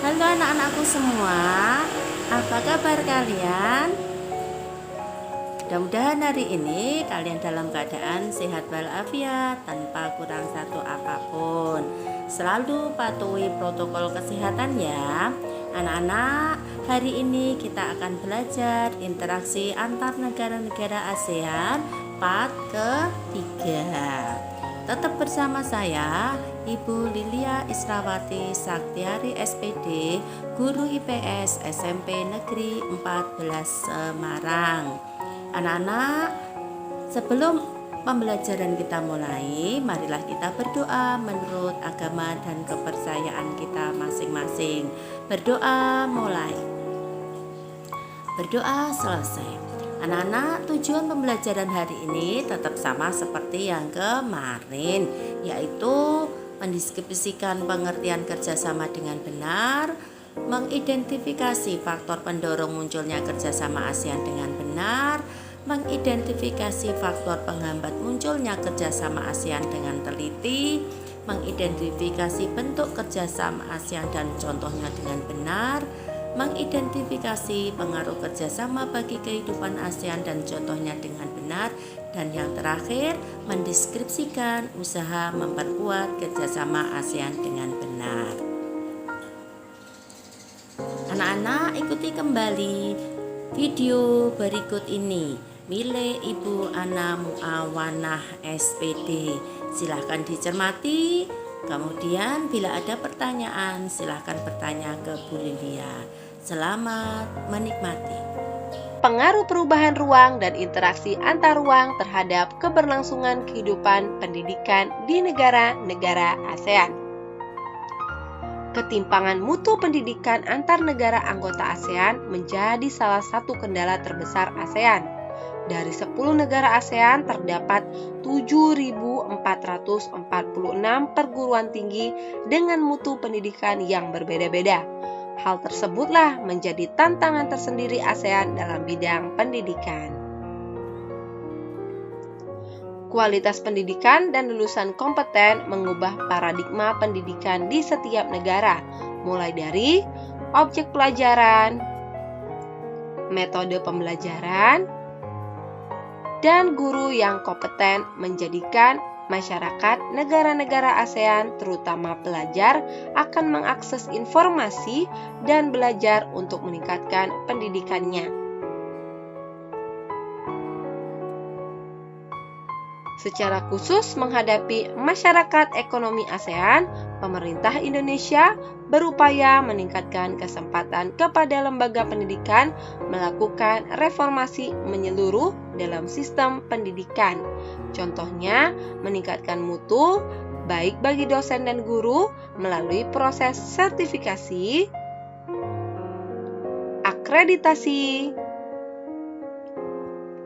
Halo anak-anakku semua, apa kabar kalian? Mudah-mudahan hari ini kalian dalam keadaan sehat walafiat tanpa kurang satu apapun. Selalu patuhi protokol kesehatan ya. Anak-anak, hari ini kita akan belajar interaksi antar negara-negara ASEAN part ketiga. Tetap bersama saya, Ibu Lilia Israwati Saktiari SPD, Guru IPS SMP Negeri 14 Semarang. Anak-anak, sebelum pembelajaran kita mulai, marilah kita berdoa menurut agama dan kepercayaan kita masing-masing. Berdoa mulai. Berdoa selesai. Anak-anak, tujuan pembelajaran hari ini tetap sama seperti yang kemarin, yaitu mendeskripsikan pengertian kerjasama dengan benar, mengidentifikasi faktor pendorong munculnya kerjasama ASEAN dengan benar, mengidentifikasi faktor penghambat munculnya kerjasama ASEAN dengan teliti, mengidentifikasi bentuk kerjasama ASEAN dan contohnya dengan benar, mengidentifikasi pengaruh kerjasama bagi kehidupan ASEAN dan contohnya dengan benar, dan yang terakhir mendeskripsikan usaha memperkuat kerjasama ASEAN dengan benar. Anak-anak, ikuti kembali video berikut ini milik Ibu Ana Muawanah SPD. Silahkan dicermati. Kemudian bila ada pertanyaan, silahkan bertanya ke Bu Lilia. Selamat menikmati. Pengaruh perubahan ruang dan interaksi antar ruang terhadap keberlangsungan kehidupan pendidikan di negara-negara ASEAN. Ketimpangan mutu pendidikan antar negara anggota ASEAN menjadi salah satu kendala terbesar ASEAN. Dari 10 negara ASEAN terdapat 7.446 perguruan tinggi dengan mutu pendidikan yang berbeda-beda. Hal tersebutlah menjadi tantangan tersendiri ASEAN dalam bidang pendidikan. Kualitas pendidikan dan lulusan kompeten mengubah paradigma pendidikan di setiap negara, mulai dari objek pelajaran, metode pembelajaran, dan guru yang kompeten menjadikan masyarakat negara-negara ASEAN, terutama pelajar, akan mengakses informasi dan belajar untuk meningkatkan pendidikannya. Secara khusus menghadapi masyarakat ekonomi ASEAN, pemerintah Indonesia berupaya meningkatkan kesempatan kepada lembaga pendidikan melakukan reformasi menyeluruh dalam sistem pendidikan. Contohnya, meningkatkan mutu baik bagi dosen dan guru melalui proses sertifikasi, akreditasi,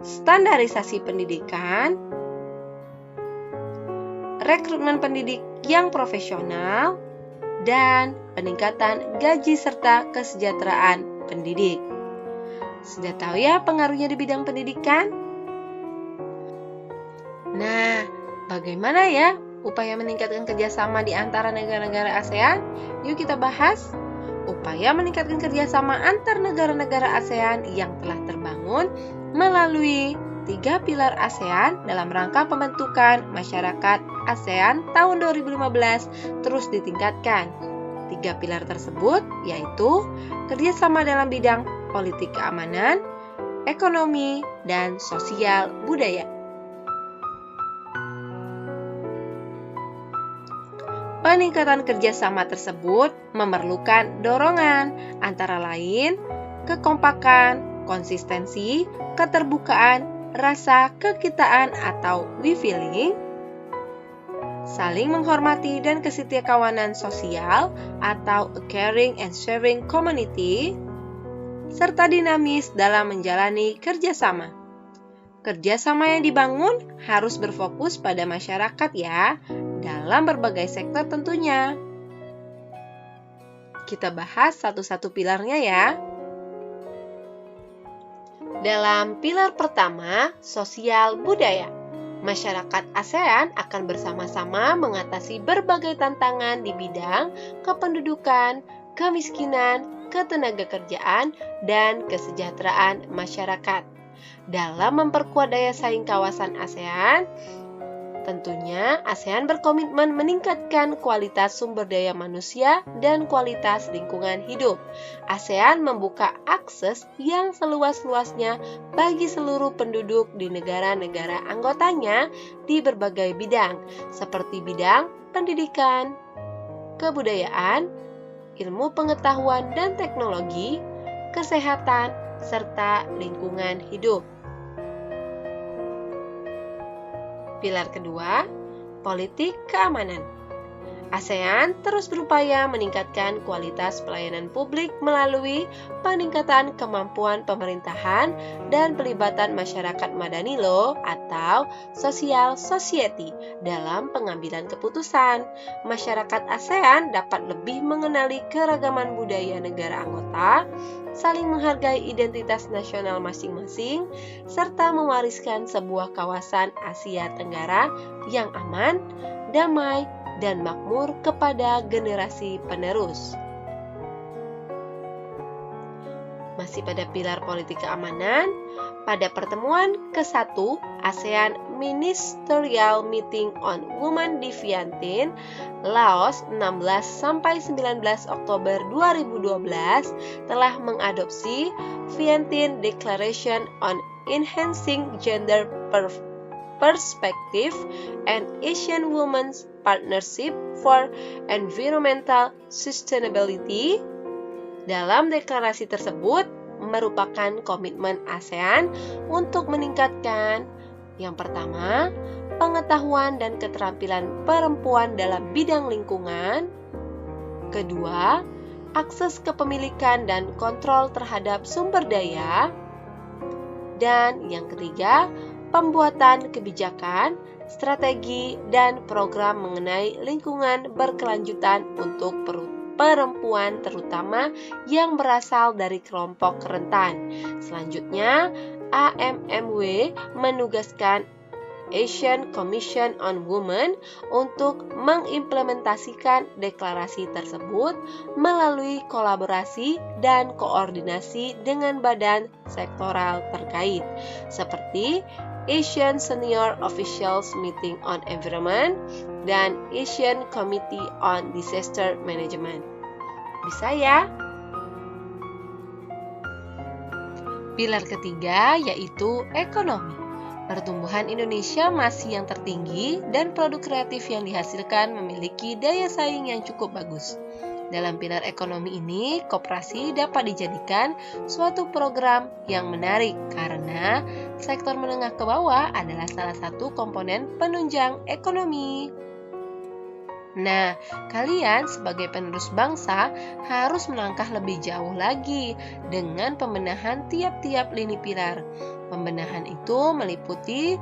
standarisasi pendidikan, rekrutmen pendidik yang profesional, dan peningkatan gaji serta kesejahteraan pendidik. Sudah tahu ya pengaruhnya di bidang pendidikan? Nah, bagaimana ya upaya meningkatkan kerjasama di antara negara-negara ASEAN? Yuk kita bahas. Upaya meningkatkan kerjasama antar negara-negara ASEAN yang telah terbangun melalui 3 pilar ASEAN dalam rangka pembentukan masyarakat ASEAN tahun 2015 terus ditingkatkan. 3 pilar tersebut yaitu kerjasama dalam bidang politik keamanan, ekonomi, dan sosial budaya. Peningkatan kerjasama tersebut memerlukan dorongan antara lain kekompakan, konsistensi, keterbukaan, rasa kekitaan atau we feeling, saling menghormati dan kesetiakawanan sosial atau a caring and sharing community, serta dinamis dalam menjalani kerjasama. Kerjasama yang dibangun harus berfokus pada masyarakat ya, dalam berbagai sektor tentunya. Kita bahas satu-satu pilarnya ya. Dalam pilar pertama, sosial budaya, masyarakat ASEAN akan bersama-sama mengatasi berbagai tantangan di bidang kependudukan, kemiskinan, ketenagakerjaan, dan kesejahteraan masyarakat. Dalam memperkuat daya saing kawasan ASEAN, tentunya ASEAN berkomitmen meningkatkan kualitas sumber daya manusia dan kualitas lingkungan hidup. ASEAN membuka akses yang seluas-luasnya bagi seluruh penduduk di negara-negara anggotanya di berbagai bidang, seperti bidang pendidikan, kebudayaan, ilmu pengetahuan dan teknologi, kesehatan, serta lingkungan hidup. Pilar kedua, politik keamanan. ASEAN terus berupaya meningkatkan kualitas pelayanan publik melalui peningkatan kemampuan pemerintahan dan pelibatan masyarakat madani atau social society dalam pengambilan keputusan. Masyarakat ASEAN dapat lebih mengenali keragaman budaya negara anggota, saling menghargai identitas nasional masing-masing, serta mewariskan sebuah kawasan Asia Tenggara yang aman, damai, dan makmur kepada generasi penerus. Masih pada pilar politik keamanan, pada pertemuan ke-1 ASEAN Ministerial Meeting on Women di Vientiane, Laos 16-19 Oktober 2012 telah mengadopsi Vientiane Declaration on Enhancing Gender Perspective and Asian Women's Partnership for Environmental Sustainability. Dalam deklarasi tersebut merupakan komitmen ASEAN untuk meningkatkan yang pertama, pengetahuan dan keterampilan perempuan dalam bidang lingkungan. Kedua, akses kepemilikan dan kontrol terhadap sumber daya. Dan yang ketiga, pembuatan kebijakan, strategi, dan program mengenai lingkungan berkelanjutan untuk perempuan terutama yang berasal dari kelompok rentan. Selanjutnya, AMMW menugaskan Asian Commission on Women untuk mengimplementasikan deklarasi tersebut melalui kolaborasi dan koordinasi dengan badan sektoral terkait, seperti Asian Senior Officials Meeting on Environment dan Asian Committee on Disaster Management. Bisa ya? Pilar ketiga yaitu ekonomi. Pertumbuhan Indonesia masih yang tertinggi dan produk kreatif yang dihasilkan memiliki daya saing yang cukup bagus. Dalam pilar ekonomi ini, koperasi dapat dijadikan suatu program yang menarik karena sektor menengah ke bawah adalah salah satu komponen penunjang ekonomi. Nah, kalian sebagai penerus bangsa harus melangkah lebih jauh lagi dengan pembenahan tiap-tiap lini pilar. Pembenahan itu meliputi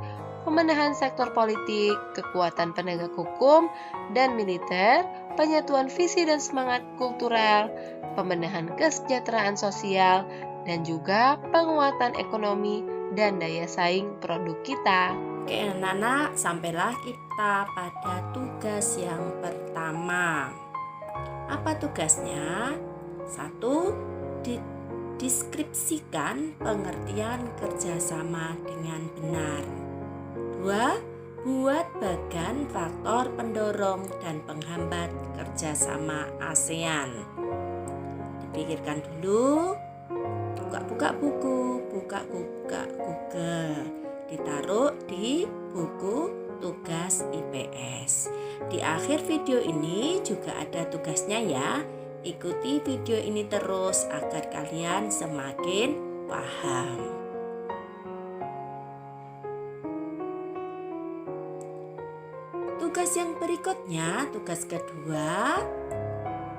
pembenahan sektor politik, kekuatan penegak hukum dan militer, penyatuan visi dan semangat kultural, pembenahan kesejahteraan sosial, dan juga penguatan ekonomi dan daya saing produk kita. Oke anak-anak, sampailah kita pada tugas yang pertama. Apa tugasnya? 1. Deskripsikan pengertian kerjasama dengan benar. 2. Buat bagan faktor pendorong dan penghambat kerjasama ASEAN. Dipikirkan dulu. Buka-buka buku, buka-buka Google. Ditaruh di buku tugas IPS. Di akhir video ini juga ada tugasnya ya. Ikuti video ini terus agar kalian semakin paham. Tugas yang berikutnya, tugas kedua,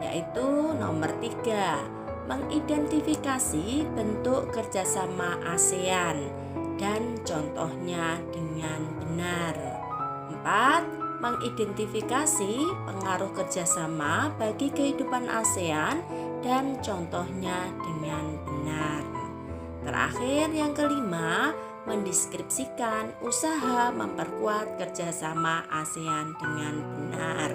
yaitu nomor 3, mengidentifikasi bentuk kerjasama ASEAN dan contohnya dengan benar. 4. Mengidentifikasi pengaruh kerjasama bagi kehidupan ASEAN dan contohnya dengan benar. Terakhir yang kelima, mendeskripsikan usaha memperkuat kerjasama ASEAN dengan benar.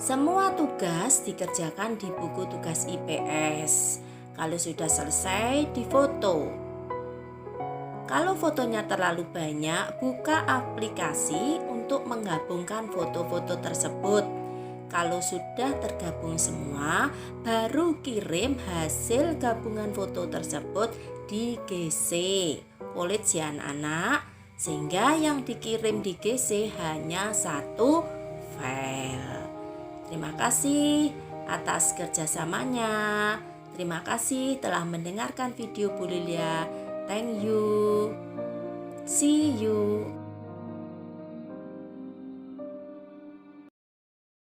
Semua tugas dikerjakan di buku tugas IPS. Kalau sudah selesai, difoto. Kalau fotonya terlalu banyak, buka aplikasi untuk menggabungkan foto-foto tersebut. Kalau sudah tergabung semua, baru kirim hasil gabungan foto tersebut di GC. Kulit ya anak-anak, sehingga yang dikirim di GC hanya satu file. Terima kasih atas kerjasamanya. Terima kasih telah mendengarkan video Bu Lilia. Thank you. See you.